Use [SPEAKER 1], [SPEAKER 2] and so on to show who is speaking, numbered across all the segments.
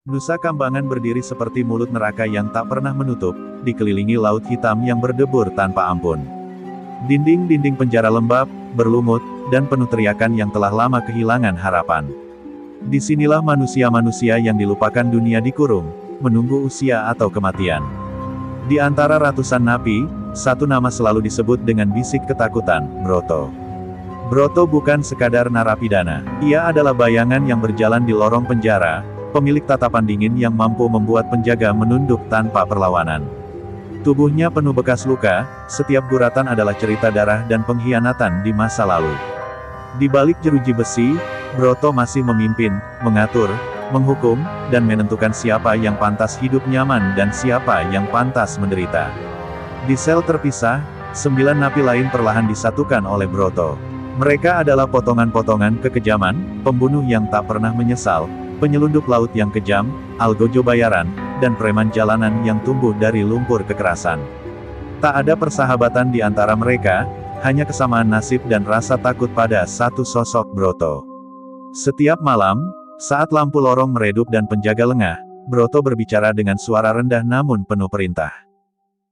[SPEAKER 1] Nusa Kambangan berdiri seperti mulut neraka yang tak pernah menutup, dikelilingi laut hitam yang berdebur tanpa ampun. Dinding-dinding penjara lembab, berlumut, dan penuh teriakan yang telah lama kehilangan harapan. Disinilah manusia-manusia yang dilupakan dunia dikurung, menunggu usia atau kematian. Di antara ratusan napi, satu nama selalu disebut dengan bisik ketakutan, Broto. Broto bukan sekadar narapidana, ia adalah bayangan yang berjalan di lorong penjara, pemilik tatapan dingin yang mampu membuat penjaga menunduk tanpa perlawanan. Tubuhnya penuh bekas luka, setiap guratan adalah cerita darah dan pengkhianatan di masa lalu. Di balik jeruji besi, Broto masih memimpin, mengatur, menghukum, dan menentukan siapa yang pantas hidup nyaman dan siapa yang pantas menderita. Di sel terpisah, 9 napi lain perlahan disatukan oleh Broto. Mereka adalah potongan-potongan kekejaman, pembunuh yang tak pernah menyesal, penyelundup laut yang kejam, algojo bayaran, dan preman jalanan yang tumbuh dari lumpur kekerasan. Tak ada persahabatan di antara mereka, hanya kesamaan nasib dan rasa takut pada satu sosok Broto. Setiap malam, saat lampu lorong meredup dan penjaga lengah, Broto berbicara dengan suara rendah namun penuh perintah.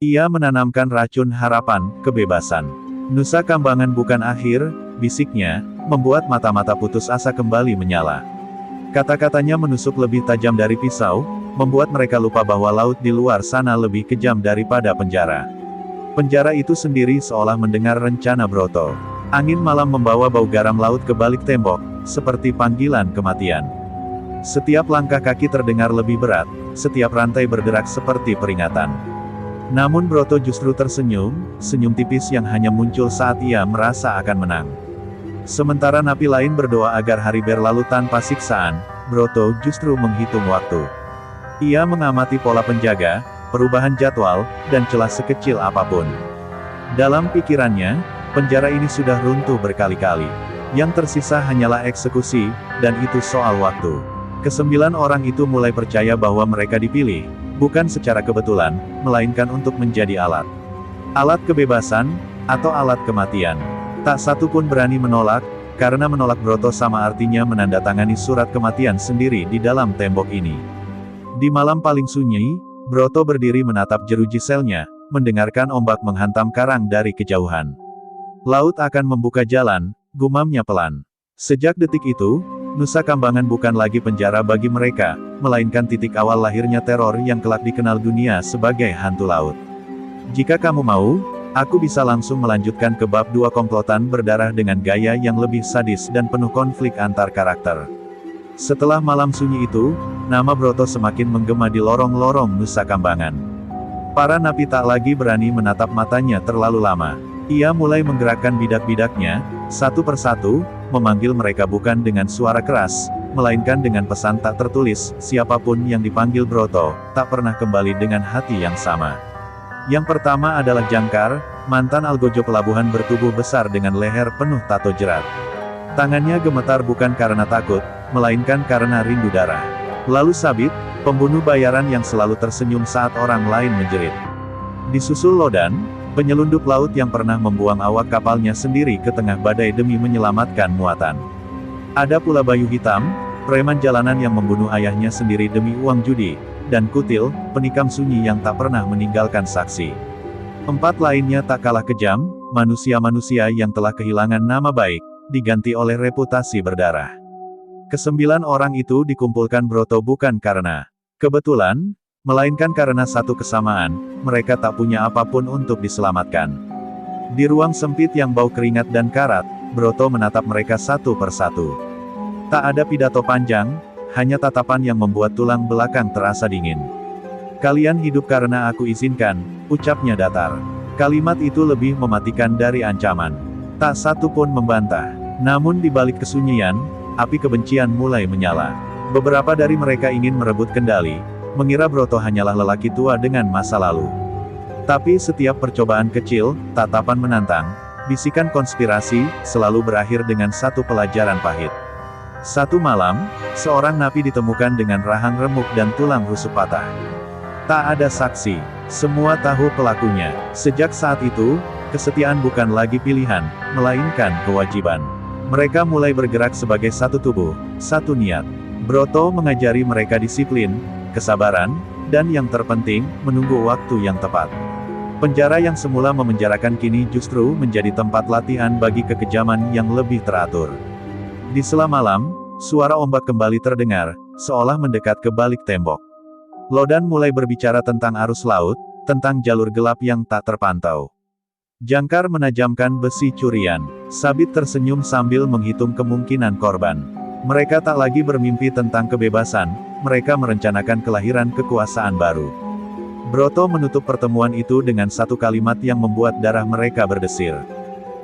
[SPEAKER 1] Ia menanamkan racun harapan, kebebasan. Nusa Kambangan bukan akhir, bisiknya, membuat mata-mata putus asa kembali menyala. Kata-katanya menusuk lebih tajam dari pisau, membuat mereka lupa bahwa laut di luar sana lebih kejam daripada penjara. Penjara itu sendiri seolah mendengar rencana Broto. Angin malam membawa bau garam laut ke balik tembok, seperti panggilan kematian. Setiap langkah kaki terdengar lebih berat, setiap rantai bergerak seperti peringatan. Namun Broto justru tersenyum, senyum tipis yang hanya muncul saat ia merasa akan menang. Sementara napi lain berdoa agar hari berlalu tanpa siksaan, Broto justru menghitung waktu. Ia mengamati pola penjaga, perubahan jadwal, dan celah sekecil apapun. Dalam pikirannya, penjara ini sudah runtuh berkali-kali. Yang tersisa hanyalah eksekusi, dan itu soal waktu. Ke-9 orang itu mulai percaya bahwa mereka dipilih, bukan secara kebetulan, melainkan untuk menjadi alat. Alat kebebasan, atau alat kematian. Tak satu pun berani menolak, karena menolak Broto sama artinya menandatangani surat kematian sendiri di dalam tembok ini. Di malam paling sunyi, Broto berdiri menatap jeruji selnya, mendengarkan ombak menghantam karang dari kejauhan. Laut akan membuka jalan, gumamnya pelan. Sejak detik itu, Nusa Kambangan bukan lagi penjara bagi mereka, melainkan titik awal lahirnya teror yang kelak dikenal dunia sebagai hantu laut. Jika kamu mau, aku bisa langsung melanjutkan ke bab 2 komplotan berdarah dengan gaya yang lebih sadis dan penuh konflik antar karakter. Setelah malam sunyi itu, nama Broto semakin menggema di lorong-lorong Nusa Kambangan. Para napi tak lagi berani menatap matanya terlalu lama. Ia mulai menggerakkan bidak-bidaknya, satu persatu, memanggil mereka bukan dengan suara keras, melainkan dengan pesan tak tertulis, siapapun yang dipanggil Broto, tak pernah kembali dengan hati yang sama. Yang pertama adalah Jangkar, mantan algojo pelabuhan bertubuh besar dengan leher penuh tato jerat. Tangannya gemetar bukan karena takut, melainkan karena rindu darah. Lalu Sabit, pembunuh bayaran yang selalu tersenyum saat orang lain menjerit. Disusul Lodan, penyelundup laut yang pernah membuang awak kapalnya sendiri ke tengah badai demi menyelamatkan muatan. Ada pula Bayu Hitam, preman jalanan yang membunuh ayahnya sendiri demi uang judi, dan Kutil, penikam sunyi yang tak pernah meninggalkan saksi. 4 lainnya tak kalah kejam, manusia-manusia yang telah kehilangan nama baik, diganti oleh reputasi berdarah. Ke-9 orang itu dikumpulkan Broto bukan karena kebetulan, melainkan karena satu kesamaan, mereka tak punya apapun untuk diselamatkan. Di ruang sempit yang bau keringat dan karat, Broto menatap mereka satu persatu. Tak ada pidato panjang, hanya tatapan yang membuat tulang belakang terasa dingin. Kalian hidup karena aku izinkan, ucapnya datar. Kalimat itu lebih mematikan dari ancaman. Tak satu pun membantah. Namun di balik kesunyian, api kebencian mulai menyala. Beberapa dari mereka ingin merebut kendali, mengira Broto hanyalah lelaki tua dengan masa lalu. Tapi setiap percobaan kecil, tatapan menantang, bisikan konspirasi, selalu berakhir dengan satu pelajaran pahit. Satu malam, seorang napi ditemukan dengan rahang remuk dan tulang rusuk patah. Tak ada saksi, semua tahu pelakunya. Sejak saat itu, kesetiaan bukan lagi pilihan, melainkan kewajiban. Mereka mulai bergerak sebagai satu tubuh, satu niat. Broto mengajari mereka disiplin, kesabaran, dan yang terpenting, menunggu waktu yang tepat. Penjara yang semula memenjarakan kini justru menjadi tempat latihan bagi kekejaman yang lebih teratur. Di sela malam, suara ombak kembali terdengar, seolah mendekat ke balik tembok. Lodan mulai berbicara tentang arus laut, tentang jalur gelap yang tak terpantau. Jangkar menajamkan besi curian. Sabit tersenyum sambil menghitung kemungkinan korban. Mereka tak lagi bermimpi tentang kebebasan, mereka merencanakan kelahiran kekuasaan baru. Broto menutup pertemuan itu dengan satu kalimat yang membuat darah mereka berdesir.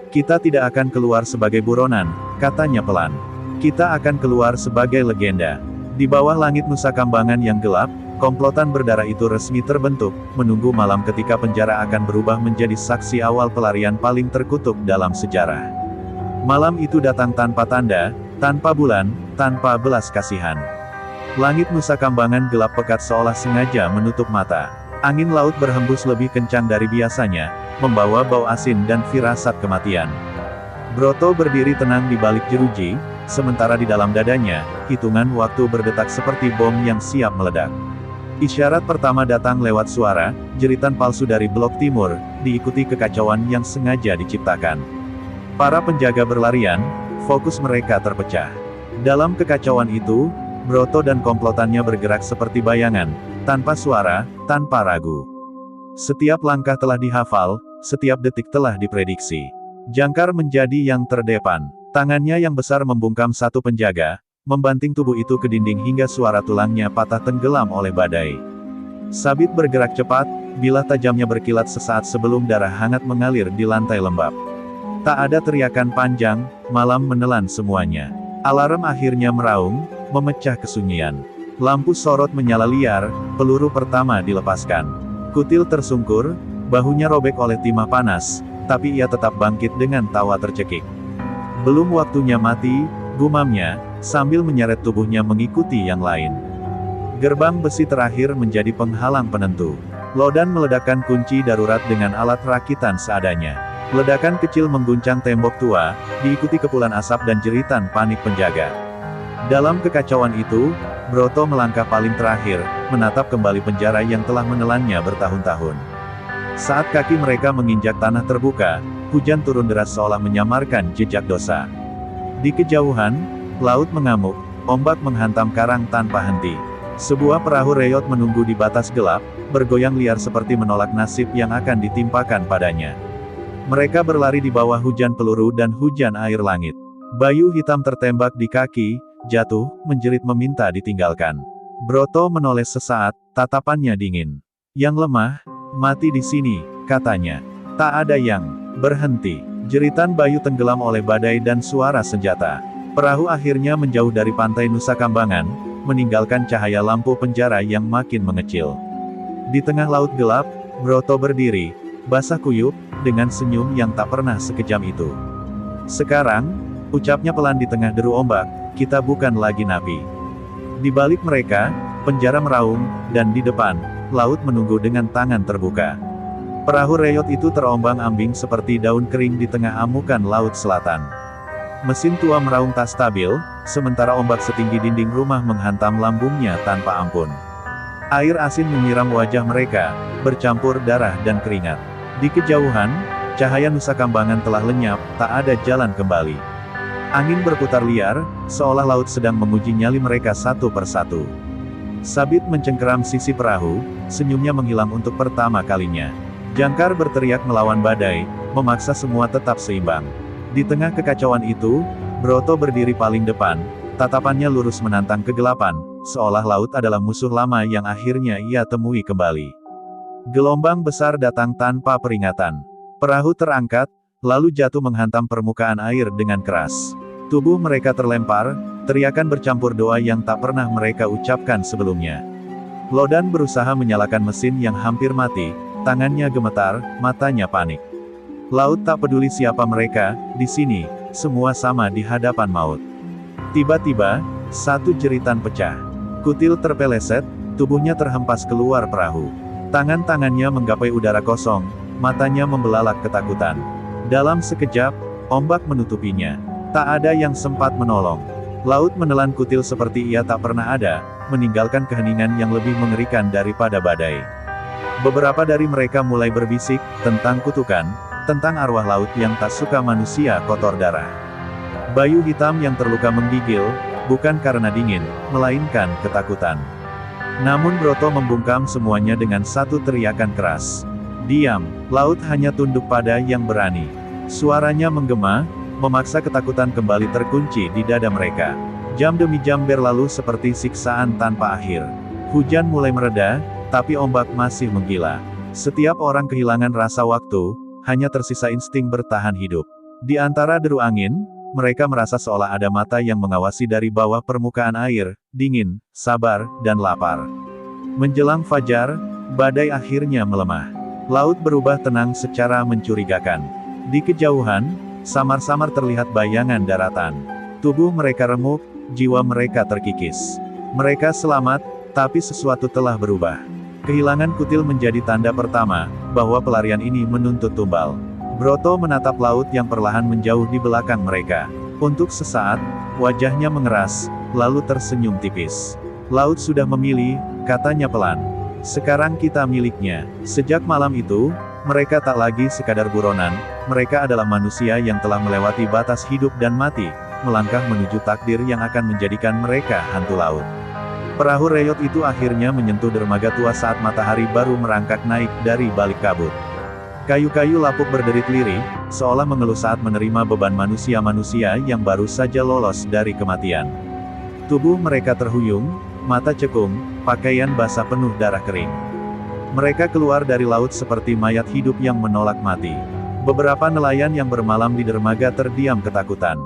[SPEAKER 1] Kita tidak akan keluar sebagai buronan, katanya pelan. Kita akan keluar sebagai legenda. Di bawah langit Nusa Kambangan yang gelap, komplotan berdarah itu resmi terbentuk, menunggu malam ketika penjara akan berubah menjadi saksi awal pelarian paling terkutuk dalam sejarah. Malam itu datang tanpa tanda, tanpa bulan, tanpa belas kasihan. Langit Nusa Kambangan gelap pekat seolah sengaja menutup mata. Angin laut berhembus lebih kencang dari biasanya, membawa bau asin dan firasat kematian. Broto berdiri tenang di balik jeruji, sementara di dalam dadanya, hitungan waktu berdetak seperti bom yang siap meledak. Isyarat pertama datang lewat suara, jeritan palsu dari blok timur, diikuti kekacauan yang sengaja diciptakan. Para penjaga berlarian, fokus mereka terpecah. Dalam kekacauan itu, Broto dan komplotannya bergerak seperti bayangan, tanpa suara, tanpa ragu. Setiap langkah telah dihafal, setiap detik telah diprediksi. Jangkar menjadi yang terdepan. Tangannya yang besar membungkam satu penjaga, membanting tubuh itu ke dinding hingga suara tulangnya patah tenggelam oleh badai. Sabit bergerak cepat, bilah tajamnya berkilat sesaat sebelum darah hangat mengalir di lantai lembab. Tak ada teriakan panjang, malam menelan semuanya. Alarm akhirnya meraung, memecah kesunyian. Lampu sorot menyala liar, peluru pertama dilepaskan. Kutil tersungkur, bahunya robek oleh timah panas, tapi ia tetap bangkit dengan tawa tercekik. Belum waktunya mati, gumamnya, sambil menyeret tubuhnya mengikuti yang lain. Gerbang besi terakhir menjadi penghalang penentu. Lodan meledakkan kunci darurat dengan alat rakitan seadanya. Ledakan kecil mengguncang tembok tua, diikuti kepulan asap dan jeritan panik penjaga. Dalam kekacauan itu, Broto melangkah paling terakhir, menatap kembali penjara yang telah menelannya bertahun-tahun. Saat kaki mereka menginjak tanah terbuka, hujan turun deras seolah menyamarkan jejak dosa. Di kejauhan, laut mengamuk, ombak menghantam karang tanpa henti. Sebuah perahu reyot menunggu di batas gelap, bergoyang liar seperti menolak nasib yang akan ditimpakan padanya. Mereka berlari di bawah hujan peluru dan hujan air langit. Bayu hitam tertembak di kaki, jatuh, menjerit meminta ditinggalkan. Broto menoleh sesaat, tatapannya dingin. Yang lemah, mati di sini, katanya. Tak ada yang berhenti. Jeritan Bayu tenggelam oleh badai dan suara senjata. Perahu akhirnya menjauh dari pantai Nusa Kambangan, meninggalkan cahaya lampu penjara yang makin mengecil. Di tengah laut gelap, Broto berdiri, basah kuyup, dengan senyum yang tak pernah sekejam itu. Sekarang, ucapnya pelan di tengah deru ombak, kita bukan lagi napi. Di balik mereka, penjara meraung, dan di depan, laut menunggu dengan tangan terbuka. Perahu reyot itu terombang-ambing seperti daun kering di tengah amukan laut selatan. Mesin tua meraung tak stabil, sementara ombak setinggi dinding rumah menghantam lambungnya tanpa ampun. Air asin menyiram wajah mereka, bercampur darah dan keringat. Di kejauhan, cahaya Nusa Kambangan telah lenyap, tak ada jalan kembali. Angin berputar liar, seolah laut sedang menguji nyali mereka satu persatu. Sabit mencengkeram sisi perahu, senyumnya menghilang untuk pertama kalinya. Jangkar berteriak melawan badai, memaksa semua tetap seimbang. Di tengah kekacauan itu, Broto berdiri paling depan, tatapannya lurus menantang kegelapan, seolah laut adalah musuh lama yang akhirnya ia temui kembali. Gelombang besar datang tanpa peringatan. Perahu terangkat, lalu jatuh menghantam permukaan air dengan keras. Tubuh mereka terlempar, teriakan bercampur doa yang tak pernah mereka ucapkan sebelumnya. Lodan berusaha menyalakan mesin yang hampir mati, tangannya gemetar, matanya panik. Laut tak peduli siapa mereka, di sini, semua sama di hadapan maut. Tiba-tiba, satu jeritan pecah. Kutil terpeleset, tubuhnya terhempas keluar perahu. Tangan-tangannya menggapai udara kosong, matanya membelalak ketakutan. Dalam sekejap, ombak menutupinya. Tak ada yang sempat menolong. Laut menelan kutil seperti ia tak pernah ada, meninggalkan keheningan yang lebih mengerikan daripada badai. Beberapa dari mereka mulai berbisik, tentang kutukan, tentang arwah laut yang tak suka manusia kotor darah. Bayu hitam yang terluka menggigil, bukan karena dingin, melainkan ketakutan. Namun Broto membungkam semuanya dengan satu teriakan keras. Diam, laut hanya tunduk pada yang berani. Suaranya menggema, memaksa ketakutan kembali terkunci di dada mereka. Jam demi jam berlalu seperti siksaan tanpa akhir. Hujan mulai mereda, tapi ombak masih menggila. Setiap orang kehilangan rasa waktu, hanya tersisa insting bertahan hidup. Di antara deru angin, mereka merasa seolah ada mata yang mengawasi dari bawah permukaan air, dingin, sabar, dan lapar. Menjelang fajar, badai akhirnya melemah. Laut berubah tenang secara mencurigakan. Di kejauhan, samar-samar terlihat bayangan daratan. Tubuh mereka remuk, jiwa mereka terkikis. Mereka selamat, tapi sesuatu telah berubah. Kehilangan kutil menjadi tanda pertama, bahwa pelarian ini menuntut tumbal. Broto menatap laut yang perlahan menjauh di belakang mereka. Untuk sesaat, wajahnya mengeras, lalu tersenyum tipis. Laut sudah memilih, katanya pelan. Sekarang kita miliknya. Sejak malam itu, mereka tak lagi sekadar buronan, mereka adalah manusia yang telah melewati batas hidup dan mati, melangkah menuju takdir yang akan menjadikan mereka hantu laut. Perahu reyot itu akhirnya menyentuh dermaga tua saat matahari baru merangkak naik dari balik kabut. Kayu-kayu lapuk berderit lirih, seolah mengeluh saat menerima beban manusia-manusia yang baru saja lolos dari kematian. Tubuh mereka terhuyung, mata cekung, pakaian basah penuh darah kering. Mereka keluar dari laut seperti mayat hidup yang menolak mati. Beberapa nelayan yang bermalam di dermaga terdiam ketakutan.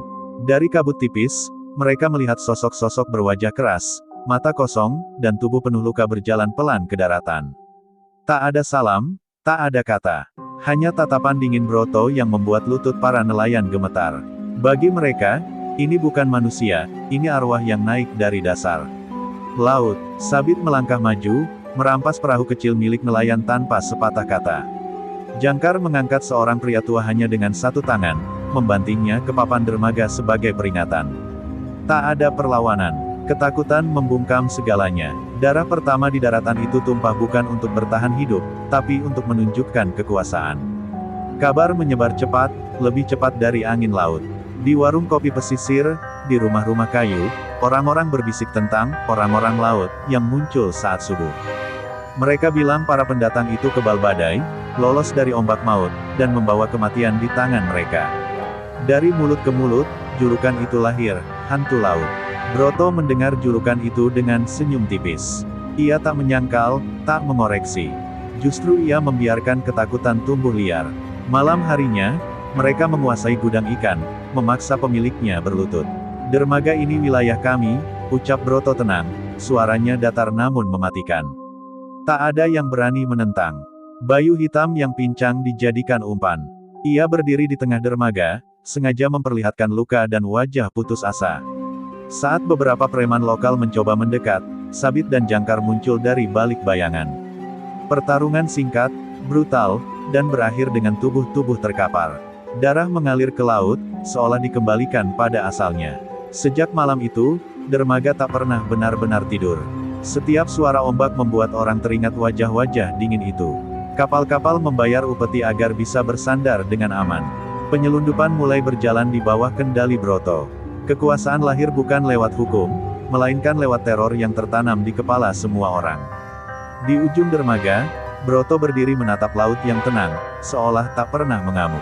[SPEAKER 1] Dari kabut tipis, mereka melihat sosok-sosok berwajah keras, mata kosong, dan tubuh penuh luka berjalan pelan ke daratan. Tak ada salam, tak ada kata. Hanya tatapan dingin Broto yang membuat lutut para nelayan gemetar. Bagi mereka, ini bukan manusia, ini arwah yang naik dari dasar laut. Sabit melangkah maju, merampas perahu kecil milik nelayan tanpa sepatah kata. Jangkar mengangkat seorang pria tua hanya dengan satu tangan, membantingnya ke papan dermaga sebagai peringatan. Tak ada perlawanan. Ketakutan membungkam segalanya. Darah pertama di daratan itu tumpah bukan untuk bertahan hidup, tapi untuk menunjukkan kekuasaan. Kabar menyebar cepat, lebih cepat dari angin laut. Di warung kopi pesisir, di rumah-rumah kayu, orang-orang berbisik tentang orang-orang laut yang muncul saat subuh. Mereka bilang para pendatang itu kebal badai, lolos dari ombak maut, dan membawa kematian di tangan mereka. Dari mulut ke mulut, julukan itu lahir, hantu laut. Broto mendengar julukan itu dengan senyum tipis. Ia tak menyangkal, tak mengoreksi. Justru ia membiarkan ketakutan tumbuh liar. Malam harinya, mereka menguasai gudang ikan, memaksa pemiliknya berlutut. Dermaga ini wilayah kami, ucap Broto tenang, suaranya datar namun mematikan. Tak ada yang berani menentang. Bayu hitam yang pincang dijadikan umpan. Ia berdiri di tengah dermaga, sengaja memperlihatkan luka dan wajah putus asa. Saat beberapa preman lokal mencoba mendekat, Sabit dan Jangkar muncul dari balik bayangan. Pertarungan singkat, brutal, dan berakhir dengan tubuh-tubuh terkapar. Darah mengalir ke laut, seolah dikembalikan pada asalnya. Sejak malam itu, dermaga tak pernah benar-benar tidur. Setiap suara ombak membuat orang teringat wajah-wajah dingin itu. Kapal-kapal membayar upeti agar bisa bersandar dengan aman. Penyelundupan mulai berjalan di bawah kendali Broto. Kekuasaan lahir bukan lewat hukum, melainkan lewat teror yang tertanam di kepala semua orang. Di ujung dermaga, Broto berdiri menatap laut yang tenang, seolah tak pernah mengamuk.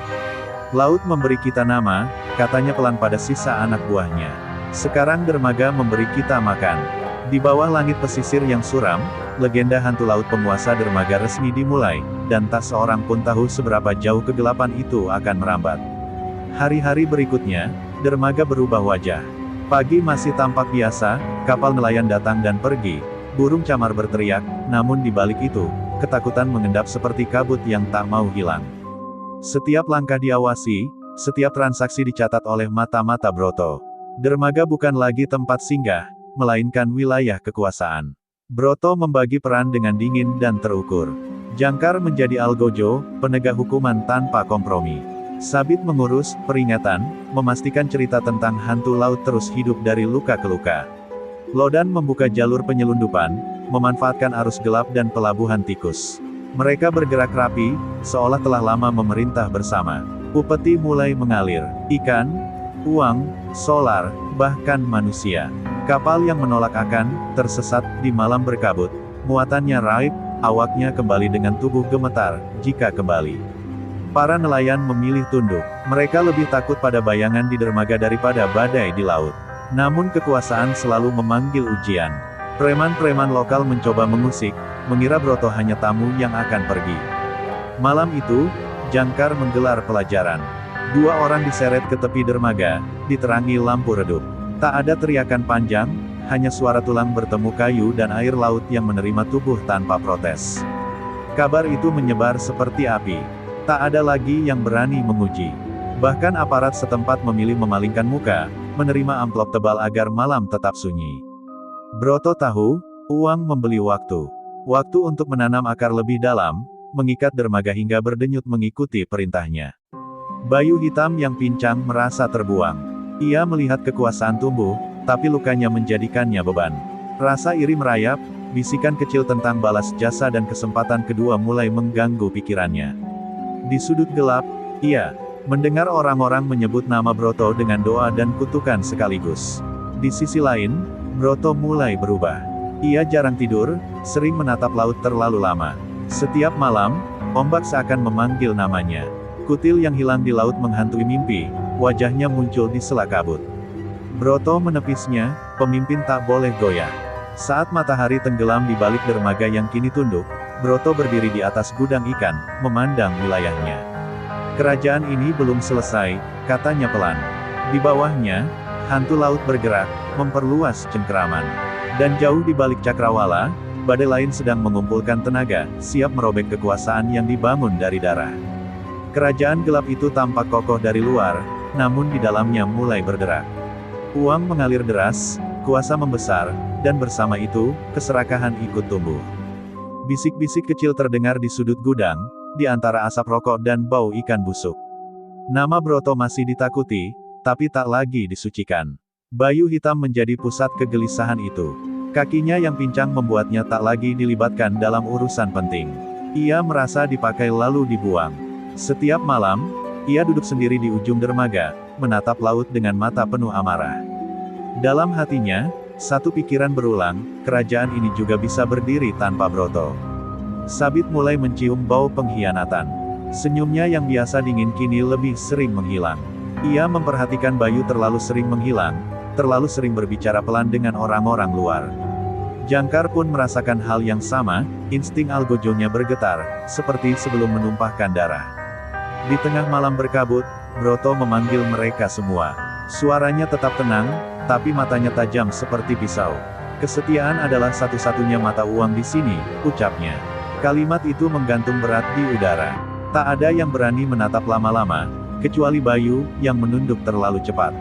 [SPEAKER 1] Laut memberi kita nama, katanya pelan pada sisa anak buahnya. Sekarang dermaga memberi kita makan. Di bawah langit pesisir yang suram, legenda hantu laut penguasa dermaga resmi dimulai, dan tak seorang pun tahu seberapa jauh kegelapan itu akan merambat. Hari-hari berikutnya, dermaga berubah wajah. Pagi masih tampak biasa, kapal nelayan datang dan pergi, burung camar berteriak, namun di balik itu, ketakutan mengendap seperti kabut yang tak mau hilang. Setiap langkah diawasi, setiap transaksi dicatat oleh mata-mata Broto. Dermaga bukan lagi tempat singgah, melainkan wilayah kekuasaan. Broto membagi peran dengan dingin dan terukur. Jangkar menjadi algojo, penegak hukuman tanpa kompromi. Sabit mengurus peringatan, memastikan cerita tentang hantu laut terus hidup dari luka ke luka. Lodan membuka jalur penyelundupan, memanfaatkan arus gelap dan pelabuhan tikus. Mereka bergerak rapi, seolah telah lama memerintah bersama. Upeti mulai mengalir, ikan, uang, solar, bahkan manusia. Kapal yang menolak akan tersesat di malam berkabut. Muatannya raib, awaknya kembali dengan tubuh gemetar, jika kembali. Para nelayan memilih tunduk. Mereka lebih takut pada bayangan di dermaga daripada badai di laut. Namun kekuasaan selalu memanggil ujian. Preman-preman lokal mencoba mengusik, mengira Broto hanya tamu yang akan pergi. Malam itu, Jangkar menggelar pelajaran. 2 orang diseret ke tepi dermaga, diterangi lampu redup. Tak ada teriakan panjang, hanya suara tulang bertemu kayu dan air laut yang menerima tubuh tanpa protes. Kabar itu menyebar seperti api. Tak ada lagi yang berani menguji. Bahkan aparat setempat memilih memalingkan muka, menerima amplop tebal agar malam tetap sunyi. Broto tahu, uang membeli waktu. Waktu untuk menanam akar lebih dalam, mengikat dermaga hingga berdenyut mengikuti perintahnya. Bayu hitam yang pincang merasa terbuang. Ia melihat kekuasaan tumbuh, tapi lukanya menjadikannya beban. Rasa iri merayap, bisikan kecil tentang balas jasa dan kesempatan kedua mulai mengganggu pikirannya. Di sudut gelap, ia mendengar orang-orang menyebut nama Broto dengan doa dan kutukan sekaligus. Di sisi lain, Broto mulai berubah. Ia jarang tidur, sering menatap laut terlalu lama. Setiap malam, ombak seakan memanggil namanya. Kutil yang hilang di laut menghantui mimpi, wajahnya muncul di sela kabut. Broto menepisnya, pemimpin tak boleh goyah. Saat matahari tenggelam di balik dermaga yang kini tunduk, Broto berdiri di atas gudang ikan, memandang wilayahnya. Kerajaan ini belum selesai, katanya pelan. Di bawahnya, hantu laut bergerak, memperluas cengkeraman. Dan jauh di balik cakrawala, badai lain sedang mengumpulkan tenaga, siap merobek kekuasaan yang dibangun dari darah. Kerajaan gelap itu tampak kokoh dari luar, namun di dalamnya mulai berderak. Uang mengalir deras, kuasa membesar, dan bersama itu, keserakahan ikut tumbuh. Bisik-bisik kecil terdengar di sudut gudang, di antara asap rokok dan bau ikan busuk. Nama Broto masih ditakuti, tapi tak lagi disucikan. Bayu hitam menjadi pusat kegelisahan itu. Kakinya yang pincang membuatnya tak lagi dilibatkan dalam urusan penting. Ia merasa dipakai lalu dibuang. Setiap malam, ia duduk sendiri di ujung dermaga, menatap laut dengan mata penuh amarah. Dalam hatinya, satu pikiran berulang, kerajaan ini juga bisa berdiri tanpa Broto. Sabit mulai mencium bau pengkhianatan. Senyumnya yang biasa dingin kini lebih sering menghilang. Ia memperhatikan Bayu terlalu sering menghilang, terlalu sering berbicara pelan dengan orang-orang luar. Jangkar pun merasakan hal yang sama, insting algojonya bergetar, seperti sebelum menumpahkan darah. Di tengah malam berkabut, Broto memanggil mereka semua. Suaranya tetap tenang, tapi matanya tajam seperti pisau. Kesetiaan adalah satu-satunya mata uang di sini, ucapnya. Kalimat itu menggantung berat di udara. Tak ada yang berani menatap lama-lama, kecuali Bayu, yang menunduk terlalu cepat.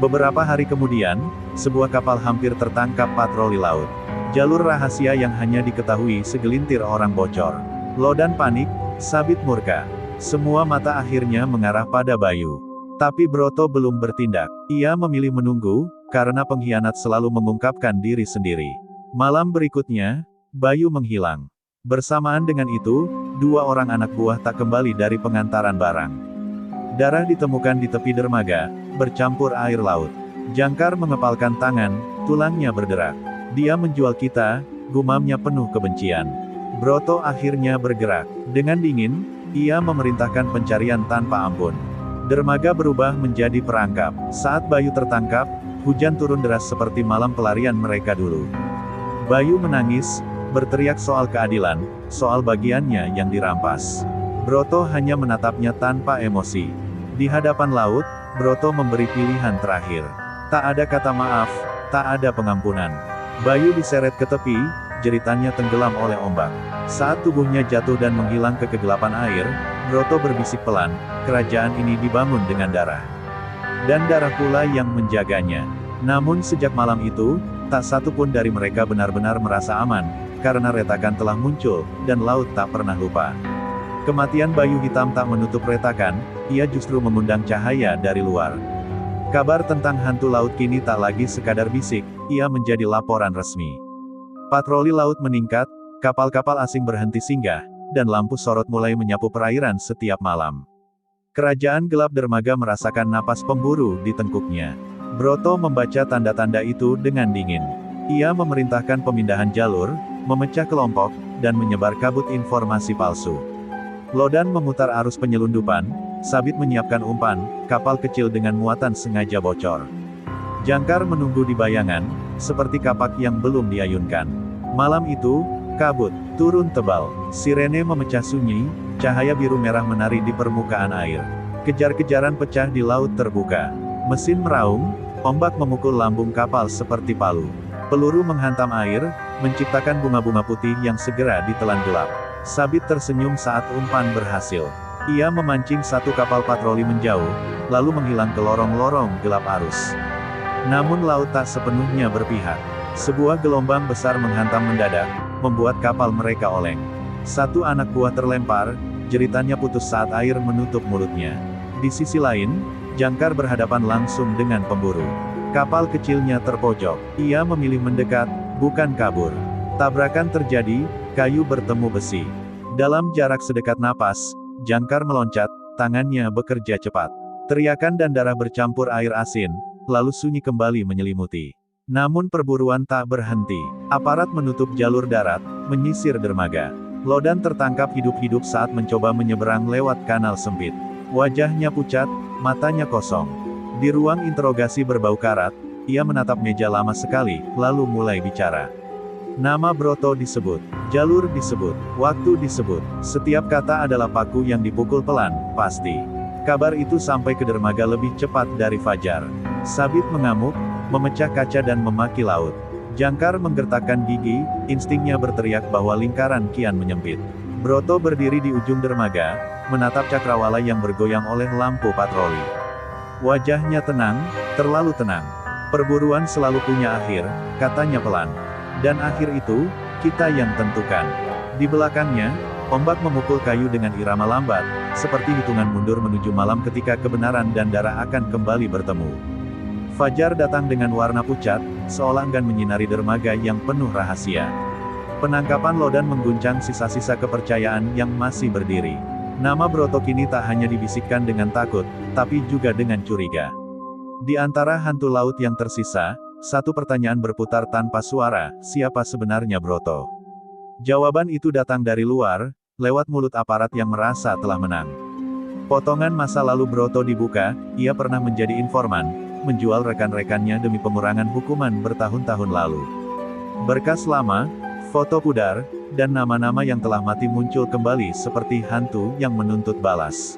[SPEAKER 1] Beberapa hari kemudian, sebuah kapal hampir tertangkap patroli laut. Jalur rahasia yang hanya diketahui segelintir orang bocor. Lodan panik, Sabit murka. Semua mata akhirnya mengarah pada Bayu. Tapi Broto belum bertindak. Ia memilih menunggu, karena pengkhianat selalu mengungkapkan diri sendiri. Malam berikutnya, Bayu menghilang. Bersamaan dengan itu, 2 orang anak buah tak kembali dari pengantaran barang. Darah ditemukan di tepi dermaga, bercampur air laut. Jangkar mengepalkan tangan, tulangnya berderak. Dia menjual kita, gumamnya penuh kebencian. Broto akhirnya bergerak. Dengan dingin, ia memerintahkan pencarian tanpa ampun. Dermaga berubah menjadi perangkap. Saat Bayu tertangkap, hujan turun deras seperti malam pelarian mereka dulu. Bayu menangis, berteriak soal keadilan, soal bagiannya yang dirampas. Broto hanya menatapnya tanpa emosi. Di hadapan laut, Broto memberi pilihan terakhir. Tak ada kata maaf, tak ada pengampunan. Bayu diseret ke tepi, jeritannya tenggelam oleh ombak. Saat tubuhnya jatuh dan menghilang ke kegelapan air, Broto berbisik pelan, kerajaan ini dibangun dengan darah. Dan darah pula yang menjaganya. Namun sejak malam itu, tak satu pun dari mereka benar-benar merasa aman, karena retakan telah muncul, dan laut tak pernah lupa. Kematian Bayu hitam tak menutup retakan, ia justru mengundang cahaya dari luar. Kabar tentang hantu laut kini tak lagi sekadar bisik, ia menjadi laporan resmi. Patroli laut meningkat, kapal-kapal asing berhenti singgah, dan lampu sorot mulai menyapu perairan setiap malam. Kerajaan gelap dermaga merasakan napas pemburu di tengkuknya. Broto membaca tanda-tanda itu dengan dingin. Ia memerintahkan pemindahan jalur, memecah kelompok, dan menyebar kabut informasi palsu. Lodan memutar arus penyelundupan, Sabit menyiapkan umpan, kapal kecil dengan muatan sengaja bocor. Jangkar menunggu di bayangan, seperti kapak yang belum diayunkan. Malam itu, kabut turun tebal, sirene memecah sunyi, cahaya biru merah menari di permukaan air. Kejar-kejaran pecah di laut terbuka. Mesin meraung, ombak memukul lambung kapal seperti palu. Peluru menghantam air, menciptakan bunga-bunga putih yang segera ditelan gelap. Sabit tersenyum saat umpan berhasil. Ia memancing satu kapal patroli menjauh, lalu menghilang ke lorong-lorong gelap arus. Namun laut tak sepenuhnya berpihak. Sebuah gelombang besar menghantam mendadak, membuat kapal mereka oleng. Satu anak buah terlempar, jeritannya putus saat air menutup mulutnya. Di sisi lain, Jangkar berhadapan langsung dengan pemburu. Kapal kecilnya terpojok. Ia memilih mendekat, bukan kabur. Tabrakan terjadi, kayu bertemu besi. Dalam jarak sedekat napas, Jangkar meloncat, tangannya bekerja cepat. Teriakan dan darah bercampur air asin, lalu sunyi kembali menyelimuti. Namun perburuan tak berhenti. Aparat menutup jalur darat, menyisir dermaga. Lodan tertangkap hidup-hidup saat mencoba menyeberang lewat kanal sempit. Wajahnya pucat, matanya kosong. Di ruang interogasi berbau karat, ia menatap meja lama sekali, lalu mulai bicara. Nama Broto disebut, jalur disebut, waktu disebut. Setiap kata adalah paku yang dipukul pelan, pasti. Kabar itu sampai ke dermaga lebih cepat dari fajar. Sabit mengamuk, memecah kaca dan memaki laut. Jangkar menggertakkan gigi, instingnya berteriak bahwa lingkaran kian menyempit. Broto berdiri di ujung dermaga, menatap cakrawala yang bergoyang oleh lampu patroli. Wajahnya tenang, terlalu tenang. Perburuan selalu punya akhir, katanya pelan. Dan akhir itu, kita yang tentukan. Di belakangnya, ombak memukul kayu dengan irama lambat, seperti hitungan mundur menuju malam ketika kebenaran dan darah akan kembali bertemu. Fajar datang dengan warna pucat, seolah enggan menyinari dermaga yang penuh rahasia. Penangkapan Lodan mengguncang sisa-sisa kepercayaan yang masih berdiri. Nama Broto kini tak hanya dibisikkan dengan takut, tapi juga dengan curiga. Di antara hantu laut yang tersisa, satu pertanyaan berputar tanpa suara, siapa sebenarnya Broto? Jawaban itu datang dari luar, lewat mulut aparat yang merasa telah menang. Potongan masa lalu Broto dibuka, ia pernah menjadi informan, menjual rekan-rekannya demi pengurangan hukuman bertahun-tahun lalu. Berkas lama, foto pudar, dan nama-nama yang telah mati muncul kembali seperti hantu yang menuntut balas.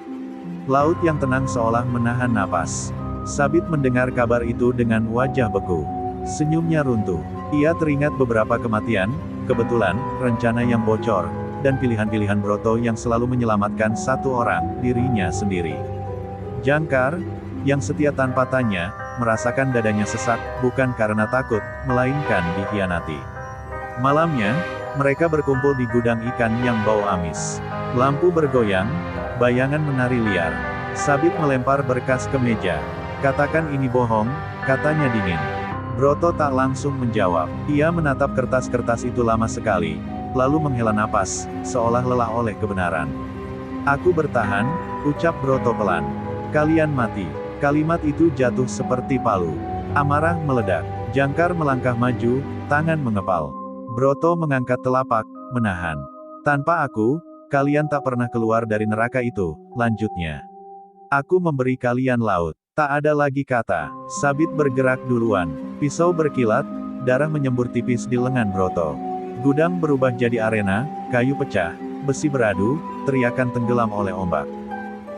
[SPEAKER 1] Laut yang tenang seolah menahan napas. Sabit mendengar kabar itu dengan wajah beku. Senyumnya runtuh. Ia teringat beberapa kematian, kebetulan, rencana yang bocor, dan pilihan-pilihan Broto yang selalu menyelamatkan satu orang, dirinya sendiri. Jangkar, yang setia tanpa tanya, merasakan dadanya sesak, bukan karena takut, melainkan dikhianati. Malamnya, mereka berkumpul di gudang ikan yang bau amis. Lampu bergoyang, bayangan menari liar. Sabit melempar berkas ke meja. Katakan ini bohong, katanya dingin. Broto tak langsung menjawab. Ia menatap kertas-kertas itu lama sekali, lalu menghela napas, seolah lelah oleh kebenaran. Aku bertahan, ucap Broto pelan. Kalian mati. Kalimat itu jatuh seperti palu. Amarah meledak. Jangkar melangkah maju, tangan mengepal. Broto mengangkat telapak, menahan. Tanpa aku, kalian tak pernah keluar dari neraka itu, lanjutnya. Aku memberi kalian laut. Tak ada lagi kata. Sabit bergerak duluan. Pisau berkilat, darah menyembur tipis di lengan Broto. Gudang berubah jadi arena, kayu pecah, besi beradu, teriakan tenggelam oleh ombak.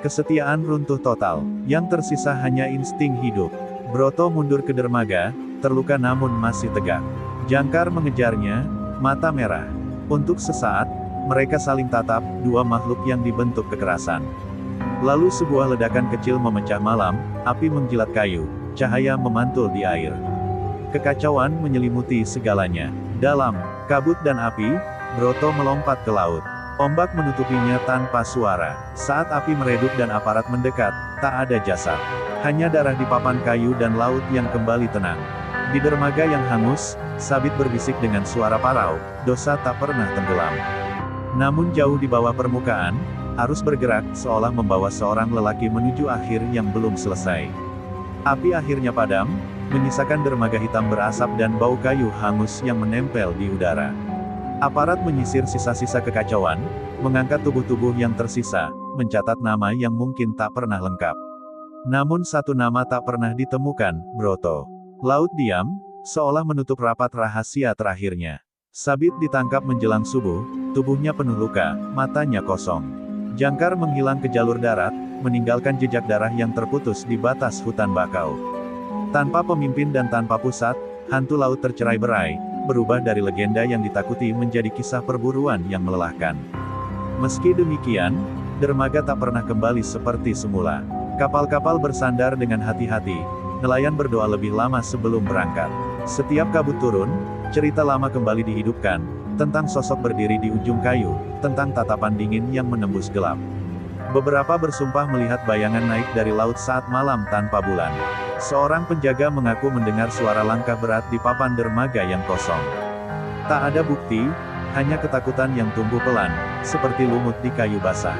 [SPEAKER 1] Kesetiaan runtuh total. Yang tersisa hanya insting hidup. Broto mundur ke dermaga, terluka namun masih tegak. Jangkar mengejarnya, mata merah. Untuk sesaat, mereka saling tatap, dua makhluk yang dibentuk kekerasan. Lalu sebuah ledakan kecil memecah malam, api menjilat kayu, cahaya memantul di air. Kekacauan menyelimuti segalanya. Dalam kabut dan api, Broto melompat ke laut. Ombak menutupinya tanpa suara. Saat api meredup dan aparat mendekat, tak ada jasad. Hanya darah di papan kayu dan laut yang kembali tenang. Di dermaga yang hangus, Sabit berbisik dengan suara parau, dosa tak pernah tenggelam. Namun jauh di bawah permukaan, arus bergerak, seolah membawa seorang lelaki menuju akhir yang belum selesai. Api akhirnya padam, menyisakan dermaga hitam berasap dan bau kayu hangus yang menempel di udara. Aparat menyisir sisa-sisa kekacauan, mengangkat tubuh-tubuh yang tersisa, mencatat nama yang mungkin tak pernah lengkap. Namun satu nama tak pernah ditemukan, Broto. Laut diam, seolah menutup rapat rahasia terakhirnya. Sabit ditangkap menjelang subuh, tubuhnya penuh luka, matanya kosong. Jangkar menghilang ke jalur darat, meninggalkan jejak darah yang terputus di batas hutan bakau. Tanpa pemimpin dan tanpa pusat, hantu laut tercerai-berai, berubah dari legenda yang ditakuti menjadi kisah perburuan yang melelahkan. Meski demikian, dermaga tak pernah kembali seperti semula. Kapal-kapal bersandar dengan hati-hati, nelayan berdoa lebih lama sebelum berangkat. Setiap kabut turun, cerita lama kembali dihidupkan, tentang sosok berdiri di ujung kayu, tentang tatapan dingin yang menembus gelap. Beberapa bersumpah melihat bayangan naik dari laut saat malam tanpa bulan. Seorang penjaga mengaku mendengar suara langkah berat di papan dermaga yang kosong. Tak ada bukti, hanya ketakutan yang tumbuh pelan, seperti lumut di kayu basah.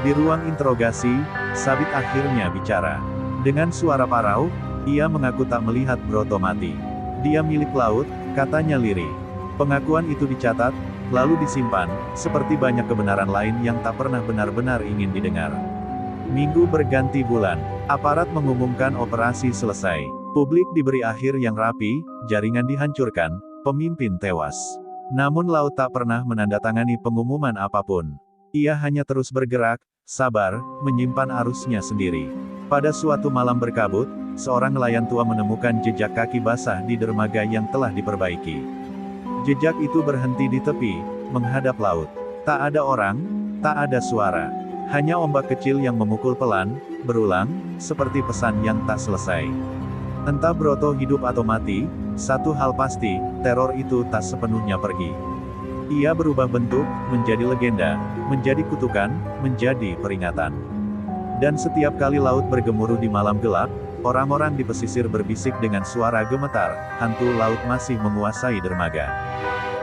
[SPEAKER 1] Di ruang interogasi, Sabit akhirnya bicara. Dengan suara parau, ia mengaku tak melihat Broto mati. Dia milik laut, katanya lirih. Pengakuan itu dicatat, lalu disimpan, seperti banyak kebenaran lain yang tak pernah benar-benar ingin didengar. Minggu berganti bulan, aparat mengumumkan operasi selesai. Publik diberi akhir yang rapi, jaringan dihancurkan, pemimpin tewas. Namun laut tak pernah menandatangani pengumuman apapun. Ia hanya terus bergerak, sabar, menyimpan arusnya sendiri. Pada suatu malam berkabut, seorang nelayan tua menemukan jejak kaki basah di dermaga yang telah diperbaiki. Jejak itu berhenti di tepi, menghadap laut. Tak ada orang, tak ada suara. Hanya ombak kecil yang memukul pelan, berulang, seperti pesan yang tak selesai. Entah Broto hidup atau mati, satu hal pasti, teror itu tak sepenuhnya pergi. Ia berubah bentuk, menjadi legenda, menjadi kutukan, menjadi peringatan. Dan setiap kali laut bergemuruh di malam gelap, orang-orang di pesisir berbisik dengan suara gemetar, hantu laut masih menguasai dermaga.